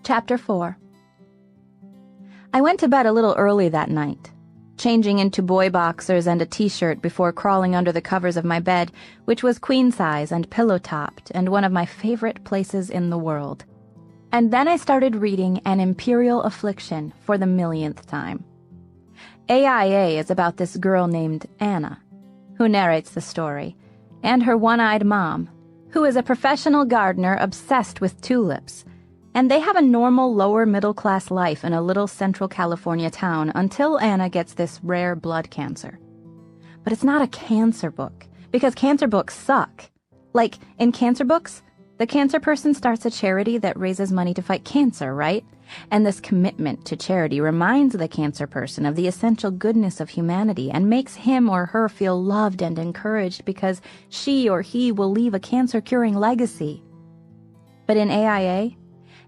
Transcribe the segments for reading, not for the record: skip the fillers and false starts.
Chapter 4. I went to bed a little early that night, changing into boy boxers and a t-shirt before crawling under the covers of my bed, which was queen-size and pillow-topped and one of my favorite places in the world. And then I started reading An Imperial Affliction for the millionth time. AIA is about this girl named Anna, who narrates the story, and her one-eyed mom, who is a professional gardener obsessed with tulips, and they have a normal lower-middle-class life in a little Central California town until Anna gets this rare blood cancer. But it's not a cancer book, because cancer books suck. Like, in cancer books, the cancer person starts a charity that raises money to fight cancer, right? And this commitment to charity reminds the cancer person of the essential goodness of humanity and makes him or her feel loved and encouraged because she or he will leave a cancer-curing legacy. But in AIA,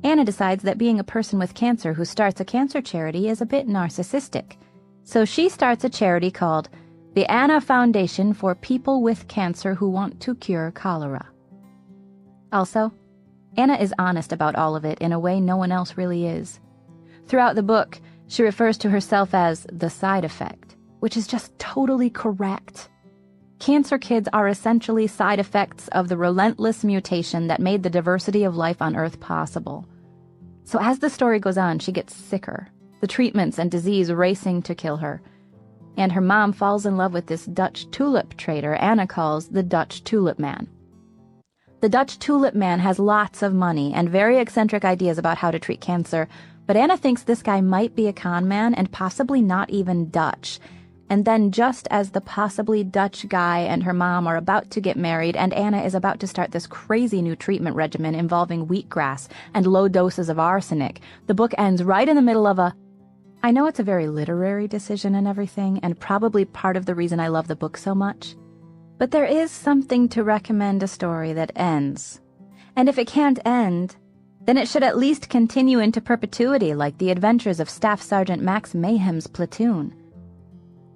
Anna decides that being a person with cancer who starts a cancer charity is a bit narcissistic. So she starts a charity called the Anna Foundation for People with Cancer Who Want to Cure Cholera. Also, Anna is honest about all of it in a way no one else really is. Throughout the book, she refers to herself as the side effect, which is just totally correct. Cancer kids are essentially side effects of the relentless mutation that made the diversity of life on Earth possible. So as the story goes on, she gets sicker, the treatments and disease racing to kill her. And her mom falls in love with this Dutch tulip trader Anna calls the Dutch Tulip Man. The Dutch Tulip Man has lots of money and very eccentric ideas about how to treat cancer, but Anna thinks this guy might be a con man and possibly not even Dutch. And then just as the possibly Dutch guy and her mom are about to get married and Anna is about to start this crazy new treatment regimen involving wheatgrass and low doses of arsenic, the book ends right in the middle of I know it's a very literary decision and everything, and probably part of the reason I love the book so much. But there is something to recommend a story that ends. And if it can't end, then it should at least continue into perpetuity like the adventures of Staff Sergeant Max Mayhem's platoon.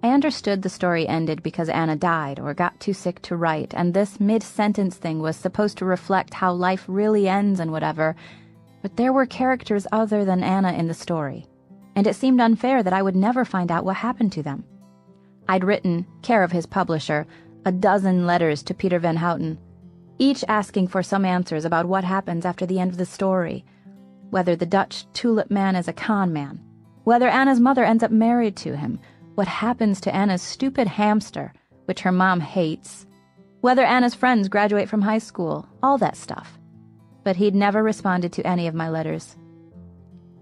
I understood the story ended because Anna died or got too sick to write, and this mid-sentence thing was supposed to reflect how life really ends and whatever, but there were characters other than Anna in the story, and it seemed unfair that I would never find out what happened to them. I'd written, care of his publisher, a dozen letters to Peter Van Houten, each asking for some answers about what happens after the end of the story, whether the Dutch Tulip Man is a con man, whether Anna's mother ends up married to him, what happens to Anna's stupid hamster, which her mom hates, whether Anna's friends graduate from high school, all that stuff. But he'd never responded to any of my letters.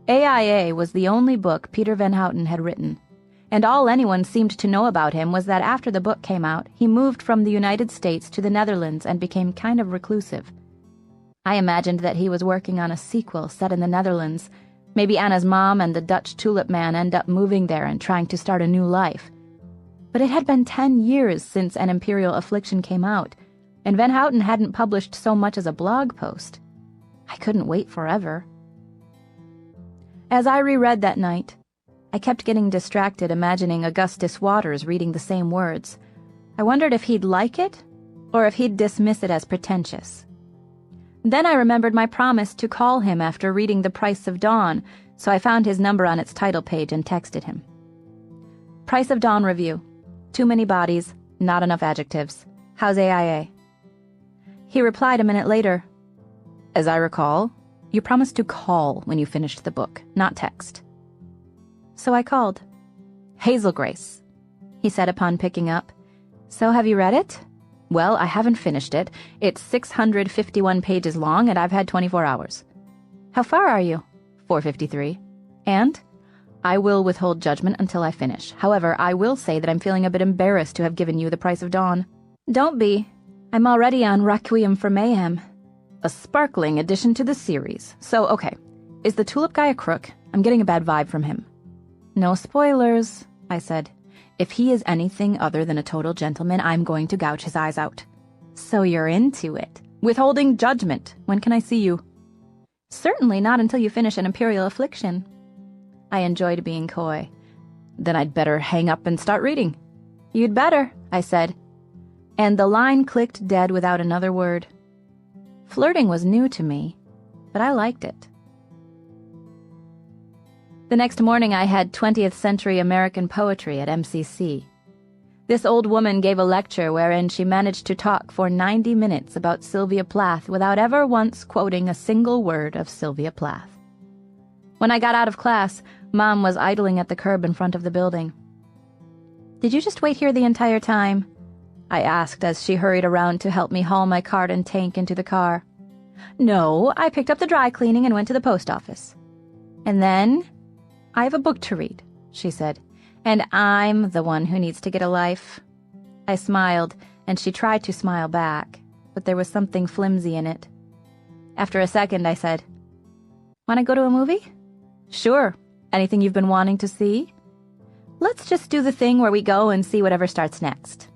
AIA was the only book Peter Van Houten had written, and all anyone seemed to know about him was that after the book came out, he moved from the United States to the Netherlands and became kind of reclusive. I imagined that he was working on a sequel set in the Netherlands. Maybe Anna's mom and the Dutch Tulip Man end up moving there and trying to start a new life. But it had been 10 years since An Imperial Affliction came out, and Van Houten hadn't published so much as a blog post. I couldn't wait forever. As I reread that night, I kept getting distracted imagining Augustus Waters reading the same words. I wondered if he'd like it, or if he'd dismiss it as pretentious. Then I remembered my promise to call him after reading The Price of Dawn, so I found his number on its title page and texted him. Price of Dawn review. Too many bodies, not enough adjectives. How's AIA? He replied a minute later. As I recall, you promised to call when you finished the book, not text. So I called. Hazel Grace, he said upon picking up. So have you read it? Well, I haven't finished it. It's 651 pages long, and I've had 24 hours. How far are you? 453. And? I will withhold judgment until I finish. However, I will say that I'm feeling a bit embarrassed to have given you The Price of Dawn. Don't be. I'm already on Requiem for Mayhem. A sparkling addition to the series. So, okay. Is the tulip guy a crook? I'm getting a bad vibe from him. No spoilers, I said. If he is anything other than a total gentleman, I'm going to gouge his eyes out. So you're into it. Withholding judgment. When can I see you? Certainly not until you finish An Imperial Affliction. I enjoyed being coy. Then I'd better hang up and start reading. You'd better, I said. And the line clicked dead without another word. Flirting was new to me, but I liked it. The next morning I had 20th century American poetry at MCC. This old woman gave a lecture wherein she managed to talk for 90 minutes about Sylvia Plath without ever once quoting a single word of Sylvia Plath. When I got out of class, Mom was idling at the curb in front of the building. "Did you just wait here the entire time?" I asked as she hurried around to help me haul my cart and tank into the car. "No, I picked up the dry cleaning and went to the post office. And then, I have a book to read," she said, "and I'm the one who needs to get a life." I smiled, and she tried to smile back, but there was something flimsy in it. After a second, I said, "Want to go to a movie?" "Sure. Anything you've been wanting to see?" "Let's just do the thing where we go and see whatever starts next."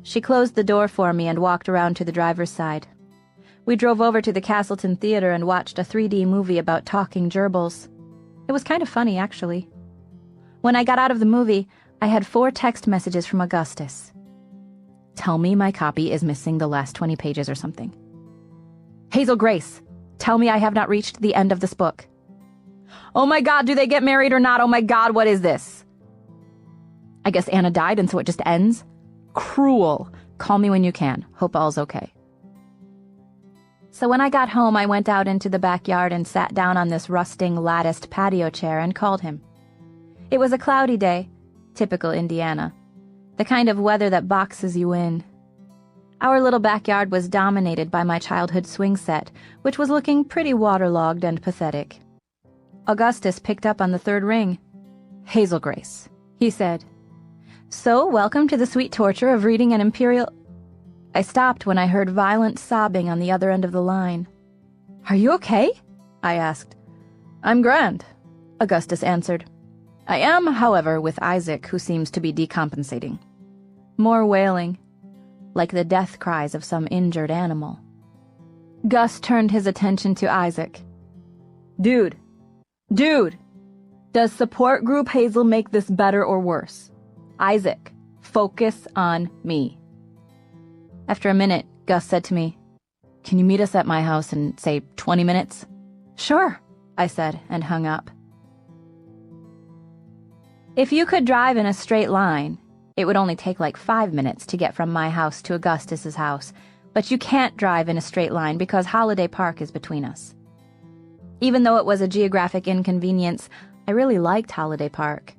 She closed the door for me and walked around to the driver's side. We drove over to the Castleton Theater and watched a 3D movie about talking gerbils. It was kind of funny, actually. When I got out of the movie, I had 4 text messages from Augustus. "Tell me my copy is missing the last 20 pages or something." "Hazel Grace, tell me I have not reached the end of this book." "Oh my God, do they get married or not? Oh my God, what is this?" "I guess Anna died and so it just ends? Cruel. Call me when you can. Hope all's okay." So when I got home, I went out into the backyard and sat down on this rusting, latticed patio chair and called him. It was a cloudy day, typical Indiana, the kind of weather that boxes you in. Our little backyard was dominated by my childhood swing set, which was looking pretty waterlogged and pathetic. Augustus picked up on the 3rd ring. "Hazel Grace," he said. "So, welcome to the sweet torture of reading an imperial—" I stopped when I heard violent sobbing on the other end of the line. "Are you okay?" I asked. "I'm grand," Augustus answered. "I am, however, with Isaac, who seems to be decompensating." More wailing, like the death cries of some injured animal. Gus turned his attention to Isaac. Dude, does support group Hazel make this better or worse? Isaac, focus on me." After a minute, Gus said to me, "Can you meet us at my house in, say, 20 minutes? "Sure," I said, and hung up. If you could drive in a straight line, it would only take like 5 minutes to get from my house to Augustus's house, but you can't drive in a straight line because Holiday Park is between us. Even though it was a geographic inconvenience, I really liked Holiday Park.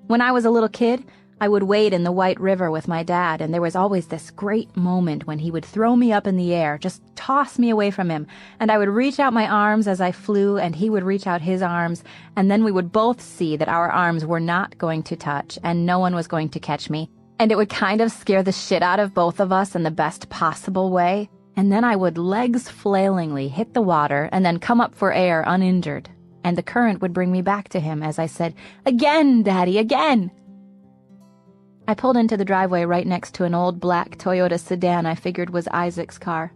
When I was a little kid, I would wade in the White River with my dad, and there was always this great moment when he would throw me up in the air, just toss me away from him, and I would reach out my arms as I flew, and he would reach out his arms, and then we would both see that our arms were not going to touch, and no one was going to catch me, and it would kind of scare the shit out of both of us in the best possible way, and then I would legs flailingly hit the water and then come up for air uninjured, and the current would bring me back to him as I said, "Again, Daddy, again!" I pulled into the driveway right next to an old black Toyota sedan I figured was Isaac's car.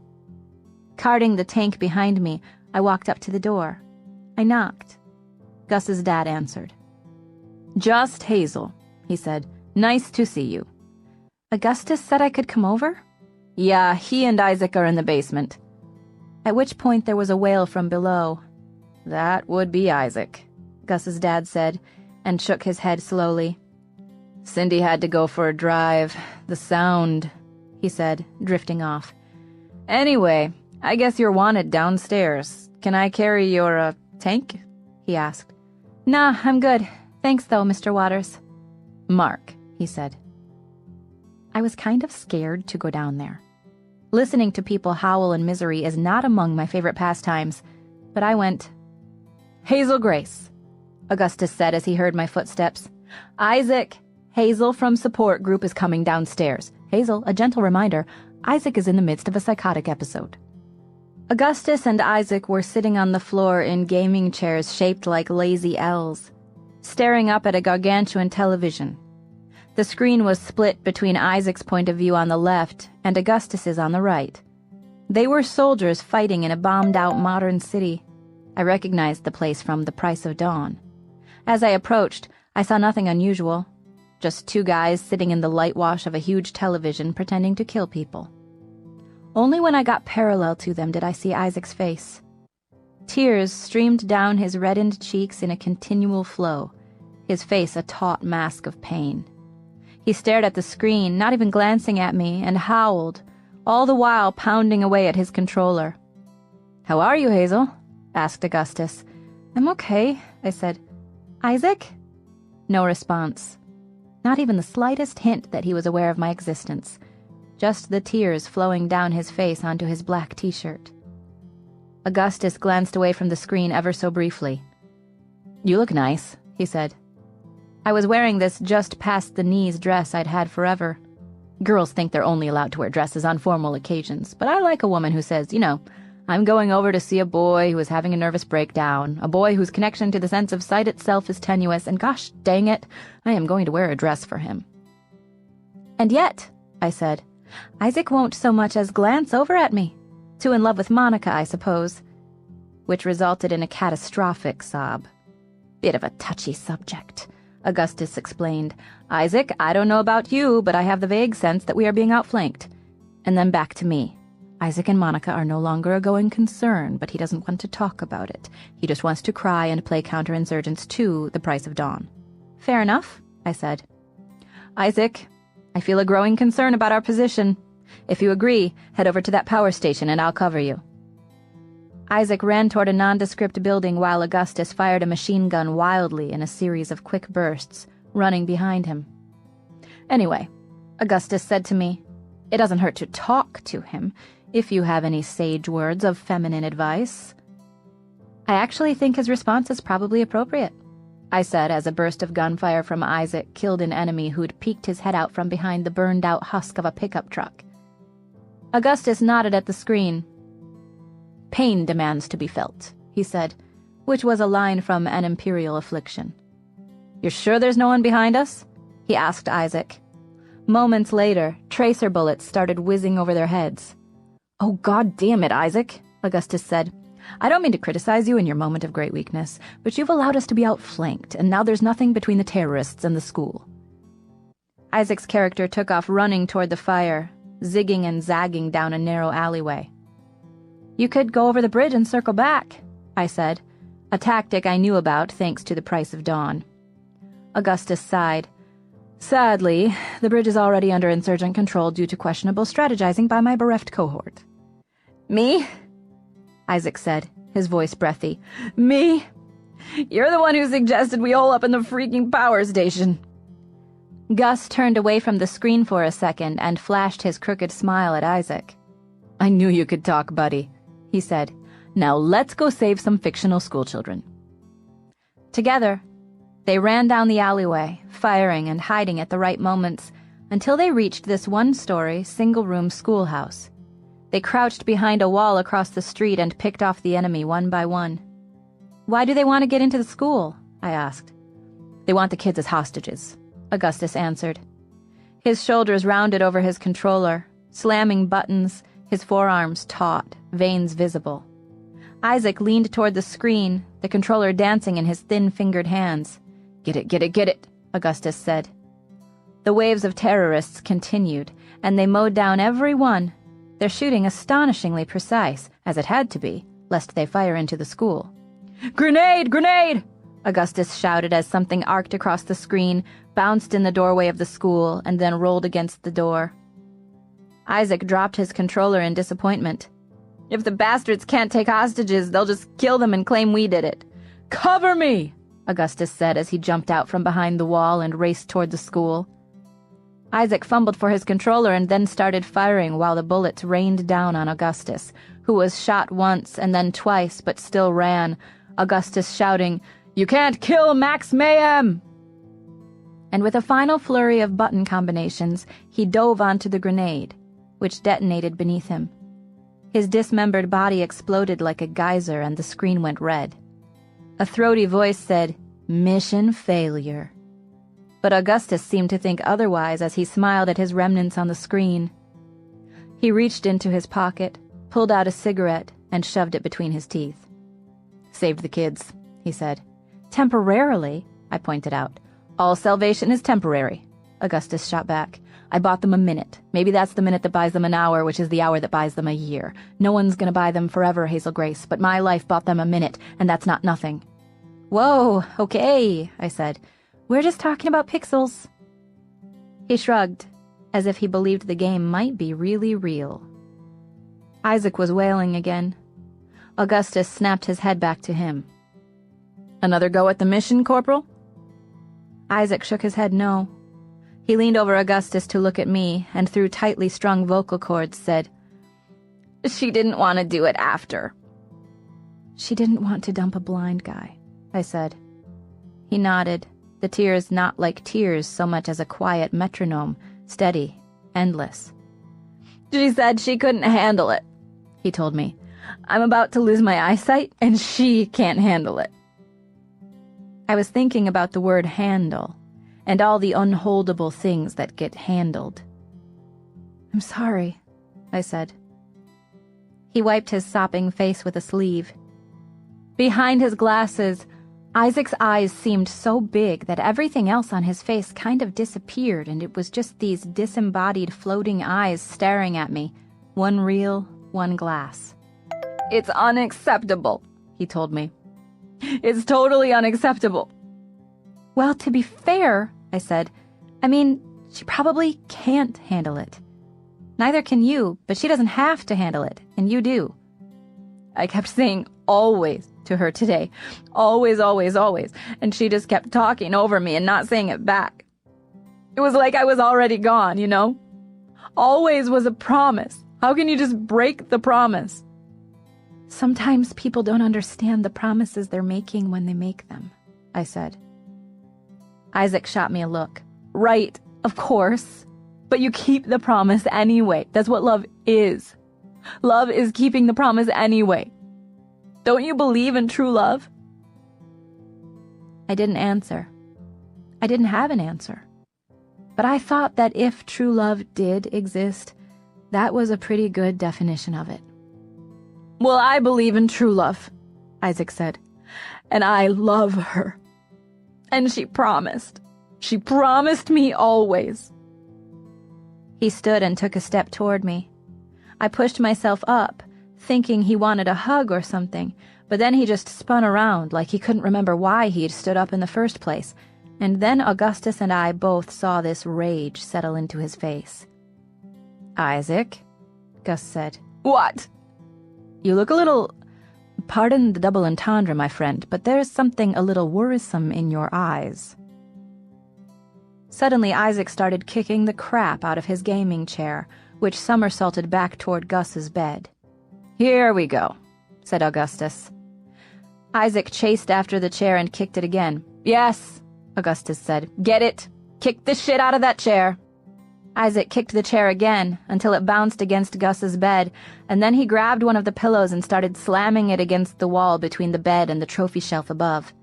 Carting the tank behind me, I walked up to the door. I knocked. Gus's dad answered. "Just Hazel," he said. "Nice to see you." "Augustus said I could come over?" "Yeah, he and Isaac are in the basement." At which point there was a wail from below. "That would be Isaac," Gus's dad said, and shook his head slowly. "Cindy had to go for a drive. The sound," he said, drifting off. "Anyway, I guess you're wanted downstairs. Can I carry your, tank?" he asked. "Nah, I'm good. Thanks, though, Mr. Waters." "Mark," he said. I was kind of scared to go down there. Listening to people howl in misery is not among my favorite pastimes, but I went. "Hazel Grace," Augustus said as he heard my footsteps. "Isaac, Hazel from support group is coming downstairs. Hazel, a gentle reminder, Isaac is in the midst of a psychotic episode." Augustus and Isaac were sitting on the floor in gaming chairs shaped like lazy L's, staring up at a gargantuan television. The screen was split between Isaac's point of view on the left and Augustus's on the right. They were soldiers fighting in a bombed-out modern city. I recognized the place from The Price of Dawn. As I approached, I saw nothing unusual, just two guys sitting in the light wash of a huge television pretending to kill people. Only when I got parallel to them did I see Isaac's face. Tears streamed down his reddened cheeks in a continual flow, his face a taut mask of pain. He stared at the screen, not even glancing at me, and howled, all the while pounding away at his controller. "How are you, Hazel?" asked Augustus. "I'm okay," I said. "Isaac?" No response. Not even the slightest hint that he was aware of my existence. Just the tears flowing down his face onto his black t-shirt. Augustus glanced away from the screen ever so briefly. "You look nice," he said. I was wearing this just-past-the-knees dress I'd had forever. Girls think they're only allowed to wear dresses on formal occasions, but I like a woman who says, I'm going over to see a boy who is having a nervous breakdown, a boy whose connection to the sense of sight itself is tenuous, and gosh dang it, I am going to wear a dress for him. "And yet," I said, "Isaac won't so much as glance over at me. Too in love with Monica, I suppose." Which resulted in a catastrophic sob. "Bit of a touchy subject," Augustus explained. "Isaac, I don't know about you, but I have the vague sense that we are being outflanked." And then back to me. "Isaac and Monica are no longer a going concern, but he doesn't want to talk about it. He just wants to cry and play counterinsurgents to the price of dawn." "Fair enough," I said. "Isaac, I feel a growing concern about our position. If you agree, head over to that power station and I'll cover you." Isaac ran toward a nondescript building while Augustus fired a machine gun wildly in a series of quick bursts, running behind him. "Anyway," Augustus said to me, "it doesn't hurt to talk to him, if you have any sage words of feminine advice." "I actually think his response is probably appropriate," I said as a burst of gunfire from Isaac killed an enemy who'd peeked his head out from behind the burned-out husk of a pickup truck. Augustus nodded at the screen. "Pain demands to be felt," he said, which was a line from An Imperial Affliction. "You're sure there's no one behind us?" he asked Isaac. Moments later, tracer bullets started whizzing over their heads. "Oh, God damn it, Isaac," Augustus said. "I don't mean to criticize you in your moment of great weakness, but you've allowed us to be outflanked, and now there's nothing between the terrorists and the school." Isaac's character took off running toward the fire, zigging and zagging down a narrow alleyway. "You could go over the bridge and circle back," I said, a tactic I knew about thanks to the price of dawn. Augustus sighed. "Sadly, the bridge is already under insurgent control due to questionable strategizing by my bereft cohort." "Me?" Isaac said, his voice breathy. "Me? You're the one who suggested we hole up in the freaking power station." Gus turned away from the screen for a second and flashed his crooked smile at Isaac. "I knew you could talk, buddy," he said. "Now let's go save some fictional schoolchildren." Together, they ran down the alleyway, firing and hiding at the right moments, until they reached this one-story, single-room schoolhouse. They crouched behind a wall across the street and picked off the enemy one by one. "Why do they want to get into the school?" I asked. "They want the kids as hostages," Augustus answered. His shoulders rounded over his controller, slamming buttons, his forearms taut, veins visible. Isaac leaned toward the screen, the controller dancing in his thin-fingered hands. "Get it, get it, get it," Augustus said. The waves of terrorists continued, and they mowed down every one, their shooting astonishingly precise, as it had to be, lest they fire into the school. "Grenade! Grenade!" Augustus shouted as something arced across the screen, bounced in the doorway of the school, and then rolled against the door. Isaac dropped his controller in disappointment. "If the bastards can't take hostages, they'll just kill them and claim we did it." "Cover me!" Augustus said as he jumped out from behind the wall and raced toward the school. Isaac fumbled for his controller and then started firing while the bullets rained down on Augustus, who was shot once and then twice but still ran, Augustus shouting, "You can't kill Max Mayhem!" And with a final flurry of button combinations, he dove onto the grenade, which detonated beneath him. His dismembered body exploded like a geyser and the screen went red. A throaty voice said, "Mission failure." But Augustus seemed to think otherwise as he smiled at his remnants on the screen. He reached into his pocket, pulled out a cigarette, and shoved it between his teeth. "Saved the kids," he said. "Temporarily," I pointed out. All salvation is temporary, Augustus shot back. I bought them a minute. Maybe that's the minute that buys them an hour, which is the hour that buys them a year. No one's gonna buy them forever, Hazel Grace, but my life bought them a minute, and that's not nothing. Whoa, okay, I said. We're just talking about pixels. He shrugged, as if he believed the game might be really real. Isaac was wailing again. Augustus snapped his head back to him. Another go at the mission, Corporal? Isaac shook his head no. He leaned over Augustus to look at me, and through tightly strung vocal cords said, She didn't want to do it after. She didn't want to dump a blind guy, I said. He nodded, the tears not like tears so much as a quiet metronome, steady, endless. She said she couldn't handle it, he told me. I'm about to lose my eyesight, and she can't handle it. I was thinking about the word handle, and all the unholdable things that get handled. I'm sorry, I said. He wiped his sopping face with a sleeve. Behind his glasses, Isaac's eyes seemed so big that everything else on his face kind of disappeared, and it was just these disembodied floating eyes staring at me, one real, one glass. It's unacceptable, he told me. It's totally unacceptable. Well, to be fair, I said, I mean, she probably can't handle it. Neither can you, but she doesn't have to handle it, and you do. I kept saying always to her today. Always, always, always. And she just kept talking over me and not saying it back. It was like I was already gone, you know? Always was a promise. How can you just break the promise? Sometimes people don't understand the promises they're making when they make them, I said. Isaac shot me a look. Right, of course. But you keep the promise anyway. That's what love is. Love is keeping the promise anyway. Don't you believe in true love? I didn't answer. I didn't have an answer. But I thought that if true love did exist, that was a pretty good definition of it. Well, I believe in true love, Isaac said. And I love her. And she promised. She promised me always. He stood and took a step toward me. I pushed myself up, thinking he wanted a hug or something, but then he just spun around like he couldn't remember why he'd stood up in the first place, and then Augustus and I both saw this rage settle into his face. Isaac, Gus said. What? You look a little... Pardon the double entendre, my friend, but there's something a little worrisome in your eyes. Suddenly, Isaac started kicking the crap out of his gaming chair, which somersaulted back toward Gus's bed. Here we go, said Augustus. Isaac chased after the chair and kicked it again. Yes, Augustus said. Get it. Kick the shit out of that chair. Isaac kicked the chair again until it bounced against Gus's bed, and then he grabbed one of the pillows and started slamming it against the wall between the bed and the trophy shelf above.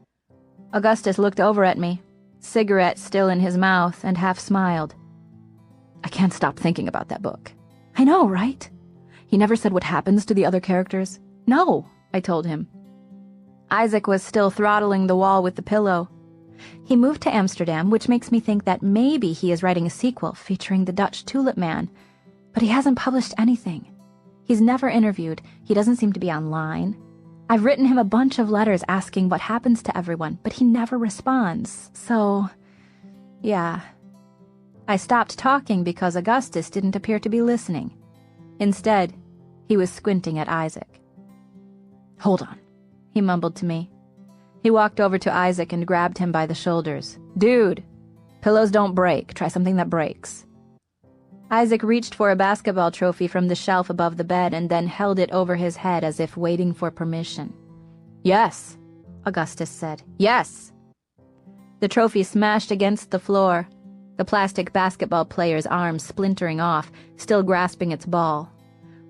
Augustus looked over at me, cigarette still in his mouth, and half smiled. I can't stop thinking about that book. I know, right? He never said what happens to the other characters. No, I told him. Isaac was still throttling the wall with the pillow. He moved to Amsterdam, which makes me think that maybe he is writing a sequel featuring the Dutch Tulip Man, but he hasn't published anything. He's never interviewed. He doesn't seem to be online. I've written him a bunch of letters asking what happens to everyone, but he never responds. So, yeah. I stopped talking because Augustus didn't appear to be listening. Instead, he was squinting at Isaac. Hold on, he mumbled to me. He walked over to Isaac and grabbed him by the shoulders. Dude, pillows don't break. Try something that breaks. Isaac reached for a basketball trophy from the shelf above the bed and then held it over his head as if waiting for permission. Yes, Augustus said. Yes. The trophy smashed against the floor, the plastic basketball player's arm splintering off, still grasping its ball.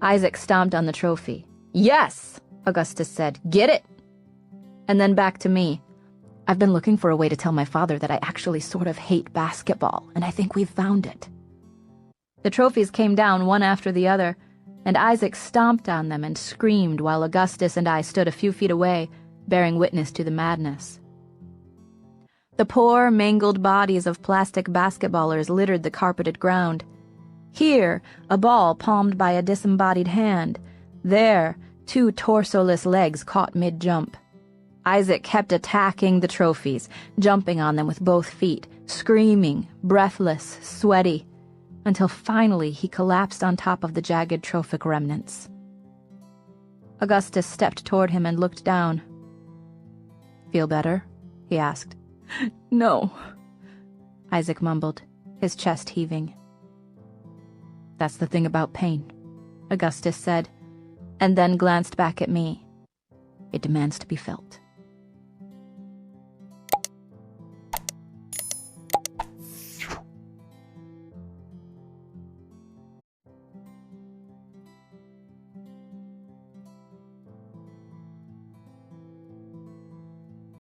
Isaac stomped on the trophy. Yes, Augustus said. Get it. And then back to me. I've been looking for a way to tell my father that I actually sort of hate basketball, and I think we've found it. The trophies came down one after the other, and Isaac stomped on them and screamed while Augustus and I stood a few feet away, bearing witness to the madness. The poor, mangled bodies of plastic basketballers littered the carpeted ground. Here, a ball palmed by a disembodied hand. There, two torso-less legs caught mid-jump. Isaac kept attacking the trophies, jumping on them with both feet, screaming, breathless, sweaty, until finally he collapsed on top of the jagged trophic remnants. Augustus stepped toward him and looked down. "Feel better?" he asked. "No," Isaac mumbled, his chest heaving. "That's the thing about pain," Augustus said, and then glanced back at me. "It demands to be felt."